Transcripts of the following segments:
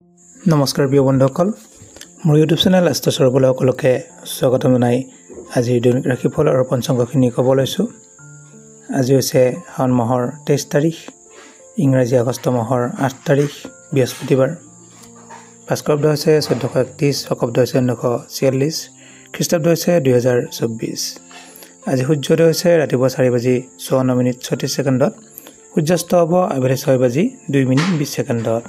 নমস্কাৰ প্ৰিয় বন্ধুসকল, মোৰ ইউটিউব চেনেল এষ্ট্ৰছৰ পৰা সকলোকে স্বাগতম জনাই আজিৰ দৈনিক ৰাশিফল আৰু পঞ্চাংগখিনি ক'ব লৈছোঁ। আজি হৈছে শাওণ মাহৰ 23 তাৰিখ, ইংৰাজী আগষ্ট মাহৰ 8 তাৰিখ, বৃহস্পতিবাৰ। ভাস্কৰাব্দ হৈছে 1431, শকাব্দ হৈছে 1946, খ্ৰীষ্টাব্দ হৈছে 2024। আজি সূৰ্যোদয় হৈছে ৰাতিপুৱা 4:54:36, সূৰ্যাস্ত হ'ব আবেলি 6:02:20।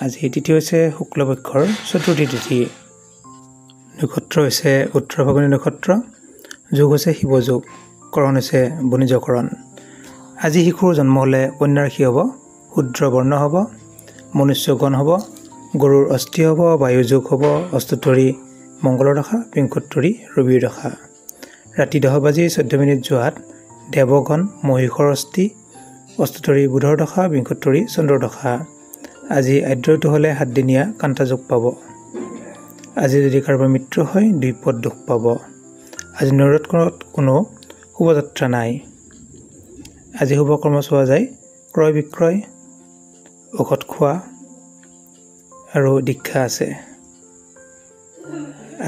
আজি তিথি হৈছে শুক্লপক্ষৰ চতুৰ্থী তিথি। নক্ষত্ৰ হৈছে উত্তৰ ফাল্গুনী নক্ষত্ৰ, যোগ হৈছে শিৱযোগ, কৰণ হৈছে বণিজকৰণ। আজি শিশুৰ জন্ম হ'লে কন্যা ৰাশি হ'ব, শূদ্ৰ বৰ্ণ হ'ব, মনুষ্যগণ হ'ব, গৰুৰ অস্থি হ'ব, বায়ুযোগ হ'ব, অষ্টতৰী মংগলৰ দশা, বিংশোত্তৰী ৰবিৰ দশা। ৰাতি 10:14 দেৱগণ মহিষৰ অস্থি, অষ্টতৰী বুধৰ দশা, বিংশোত্তৰী চন্দ্ৰৰ দশা। আজি আদ্যটো হ'লে 7 দিনীয়া কান্তাযোগ পাব। আজি যদি কাৰোবাৰ মৃত্যু হয় 2 পদ দুখ পাব। আজি নৈৰৎকত কোনো শুভযাত্ৰা নাই। আজি শুভ কৰ্ম চোৱা যায় ক্ৰয় বিক্ৰয়, ঔষধ খোৱা আৰু দীক্ষা আছে।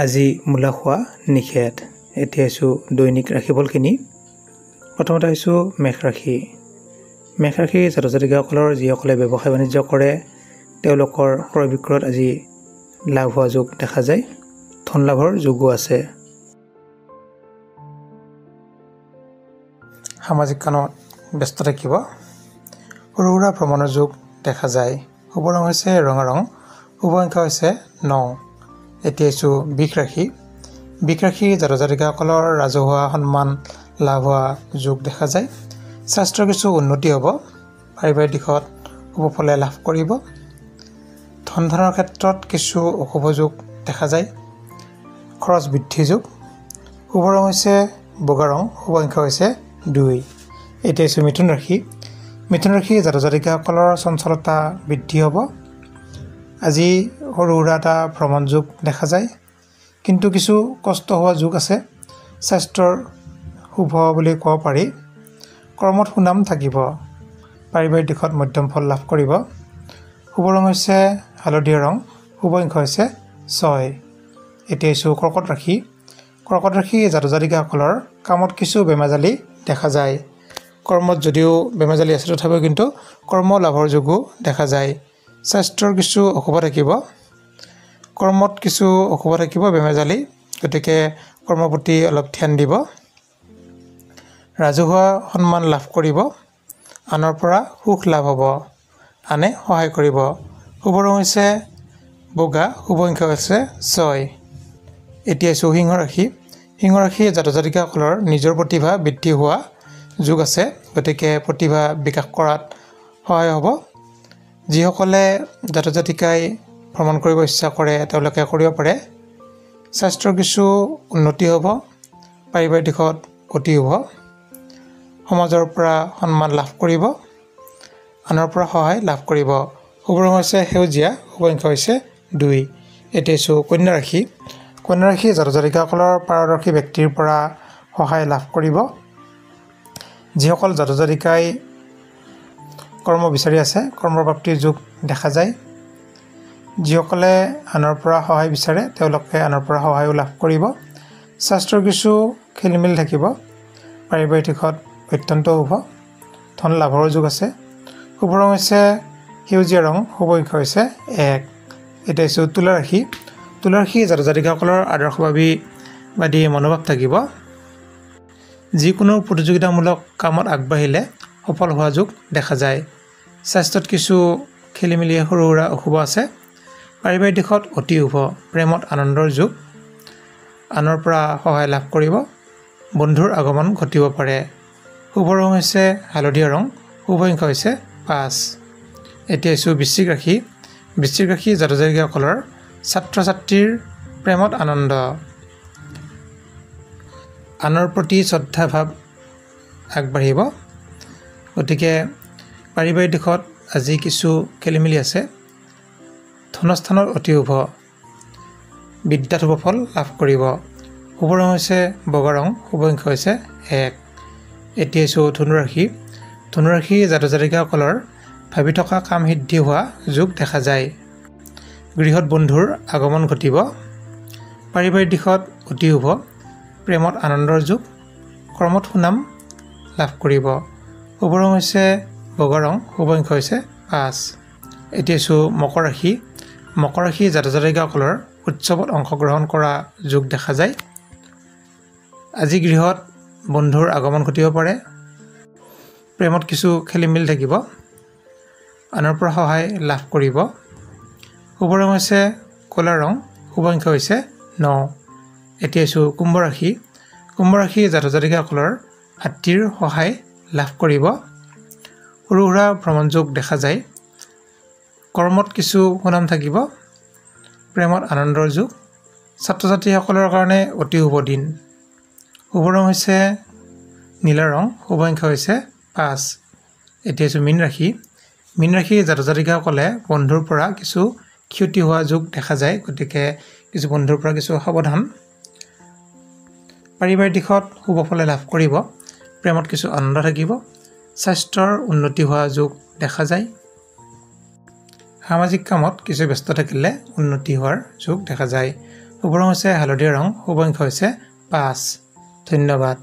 আজি মূলা খোৱা নিষেধ। এতিয়া আছোঁ দৈনিক ৰাশিফলখিনি। প্ৰথমতে আহিছোঁ মেষ ৰাশি। মেষ ৰাশিৰ ছাত্ৰ ছাত্ৰীসকলৰ যিসকলে ব্যৱসায় বাণিজ্য কৰে তেওঁলোকৰ ক্ৰয় বিক্ৰয়ত আজি লাভ হোৱা যোগ দেখা যায়, ধন লাভৰ যোগো আছে। সামাজিক কামত ব্যস্ত থাকিব, সৰু সুৰা ভ্ৰমণৰ যোগ দেখা যায়। শুভ ৰং হৈছে ৰঙা ৰং, শুভ সংখ্যা হৈছে 9। এতিয়া আছোঁ বৃষ ৰাশি। বৃষ ৰাশিৰ ছাত্ৰ ছাত্ৰীসকলৰ ৰাজহুৱা সন্মান লাভ হোৱা যোগ দেখা যায়। স্বাস্থ্যৰ কিছু উন্নতি হ'ব, পাৰিবাৰিক দিশত শুভ ফলে লাভ কৰিব। ধন ধাৰণৰ ক্ষেত্ৰত কিছু অশুভ যোগ দেখা যায়, খৰচ বৃদ্ধি যোগ। শুভ ৰং হৈছে বগা ৰং, শুভ সংখ্যা হৈছে 2। এতিয়া হৈছে মিথুন ৰাশি। মিথুন ৰাশিৰ ছাত্ৰ ছাত্ৰীসকলৰ চঞ্চলতা বৃদ্ধি হ'ব। আজি সৰু সুৰা এটা ভ্ৰমণ যোগ দেখা যায়, কিন্তু কিছু কষ্ট হোৱা যোগ আছে। স্বাস্থ্যৰ শুভ বুলি ক'ব পাৰি। কৰ্মত সুনাম থাকিব, পাৰিবাৰিক দিশত মধ্যম ফল লাভ কৰিব। শুভ ৰং হৈছে হালধীয়া ৰং, শুভ সংখ্যা হৈছে 6। এতিয়া আছোঁ কৰ্কট ৰাশি। কৰ্কট ৰাশি ছাত্ৰ ছাত্ৰীসকলৰ কামত কিছু বেমেজালি দেখা যায়। কৰ্মত যদিও বেমেজালি আছে তথাপিও কিন্তু কৰ্ম লাভৰ যোগো দেখা যায়। স্বাস্থ্যৰ কিছু অশুভ থাকিব, কৰ্মত কিছু অশুভ থাকিব বেমেজালি, গতিকে কৰ্মৰ প্ৰতি অলপ ধ্যান দিব। ৰাজহুৱা সন্মান লাভ কৰিব, আনৰ পৰা সুখ লাভ হ'ব, আনে সহায় কৰিব। শুভ ৰং হৈছে বগা, শুভ সংখ্যা হৈছে 6। এতিয়া আছোঁ সিংহ ৰাশি। সিংহ ৰাশিৰ ছাত্ৰ ছাত্ৰীসকলৰ নিজৰ প্ৰতিভা বৃদ্ধি হোৱা যোগ আছে, গতিকে প্ৰতিভা বিকাশ কৰাত সহায় হ'ব। যিসকলে ছাত্ৰ ছাত্ৰীকাই ভ্ৰমণ কৰিব ইচ্ছা কৰে তেওঁলোকে কৰিব পাৰে। স্বাস্থ্যৰ কিছু উন্নতি হ'ব, পাৰিবাৰিক দিশত অতি শুভ। সমাজৰ পৰা সন্মান লাভ কৰিব, আনৰ পৰা সহায় লাভ কৰিব। শুভ ৰং হৈছে সেউজীয়া, শুভ সংখ্যা হৈছে 2। এতিয়া আছোঁ কন্যা ৰাশি। কন্যা ৰাশিৰ ছাত্ৰ ছাত্ৰীসকলৰ পাৰদৰ্শী ব্যক্তিৰ পৰা সহায় লাভ কৰিব। যিসকল ছাত্ৰ ছাত্ৰীকাই কৰ্ম বিচাৰি আছে কৰ্মপ্ৰাপ্তিৰ যোগ দেখা যায়। যিসকলে আনৰ পৰা সহায় বিচাৰে তেওঁলোকে আনৰ পৰা সহায়ো লাভ কৰিব। স্বাস্থ্যৰ কিছু খেলিমেলি থাকিব, পাৰিবাৰিক দিশত অত্যন্ত শুভ, ধন লাভৰ যোগ আছে। শুভ ৰং হৈছে সেউজীয়া ৰং, শুভ সংখ্যা হৈছে 1। এতিয়া আছোঁ তুলা ৰাশি। তুলা ৰাশিৰ ছাত্ৰ ছাত্ৰীসকলৰ আদৰ্শবাদী মনোভাৱ থাকিব। যিকোনো প্ৰতিযোগিতামূলক কামত আগবাঢ়িলে সফল হোৱা যোগ দেখা যায়। স্বাস্থ্যত কিছু খেলিমেলি সৰু সুৰা অশুভ আছে, পাৰিবাৰিক দিশত অতি শুভ, প্ৰেমত আনন্দৰ যোগ, আনৰ পৰা সহায় লাভ কৰিব, বন্ধুৰ আগমন ঘটিব পাৰে। শুভ ৰং হৈছে হালধীয়া ৰং, শুভ সংখ্যা হৈছে 5। এতিয়া আছোঁ বৃশ্চিক ৰাশি। বৃশ্চিক ৰাশিৰ ছাত্ৰ ছাত্ৰীসকলৰ ছাত্ৰ ছাত্ৰীৰ প্ৰেমত আনন্দ, আনৰ প্ৰতি শ্ৰদ্ধা ভাৱ আগবাঢ়িব, গতিকে পাৰিবাৰিক দিশত আজি কিছু খেলিমেলি আছে। ধনস্থানত অতি শুভ, বিদ্যাত শুভ ফল লাভ কৰিব। শুভ ৰং হৈছে বগা ৰং, শুভ সংখ্যা হৈছে 1। এতিয়া আছোঁ ধনু ৰাশি। ধনু ৰাশিৰ ছাত্ৰ ছাত্ৰীসকলৰ ভাবি থকা কাম সিদ্ধি হোৱা যোগ দেখা যায়। গৃহত বন্ধুৰ আগমন ঘটিব পাৰিবাৰিক দিশত অতি শুভ প্ৰেমত আনন্দৰ যুগ কৰ্মত সুনাম লাভ কৰিব শুভ ৰং হৈছে বগা ৰং শুভ অংক হৈছে 5 এতিয়া আছো মকৰ ৰাশি জাতক জাতিকাসকলৰ উৎসৱত অংশগ্ৰহণ কৰা যোগ দেখা যায় আজি গৃহত বন্ধুৰ আগমন ঘটিব পাৰে প্ৰেমত কিছু খেলিমেলি থাকিব আনৰ পৰা সহায় লাভ কৰিব শুভ ৰং হৈছে ক'লা ৰং শুভ অংক হৈছে 9 এতিয়া আছো কুম্ভ ৰাশি জাতক জাতিকাসকলৰ আত্মীৰ সহায় লাভ কৰিব সৰু সুৰা ভ্ৰমণ যোগ দেখা যায় কৰ্মত কিছু সুনাম থাকিব প্ৰেমত আনন্দৰ যুগ ছাত্ৰ ছাত্ৰীসকলৰ কাৰণে অতি শুভ দিন শুভ ৰং হৈছে নীলা ৰং শুভ অংক হৈছে 5 এতিয়া আছো মীন ৰাশি জাতক জাতিকাসকলে বন্ধুৰ পৰা কিছু ক্ষতি হোৱা যোগ দেখা যায় গতিকে কিছু বন্ধুৰ পৰা কিছু সাৱধান পাৰিবাৰিক দিশত শুভ ফল লাভ কৰিব প্ৰেমত কিছু আনন্দ থাকিব স্বাস্থ্যৰ উন্নতি হোৱা যোগ দেখা যায় সামাজিক কামত কিছু ব্যস্ত থাকিলে উন্নতি হোৱাৰ যোগ দেখা যায় শুভ ৰং হৈছে হালধীয়া ৰং শুভ অংক হৈছে 5 ধন্যবাদ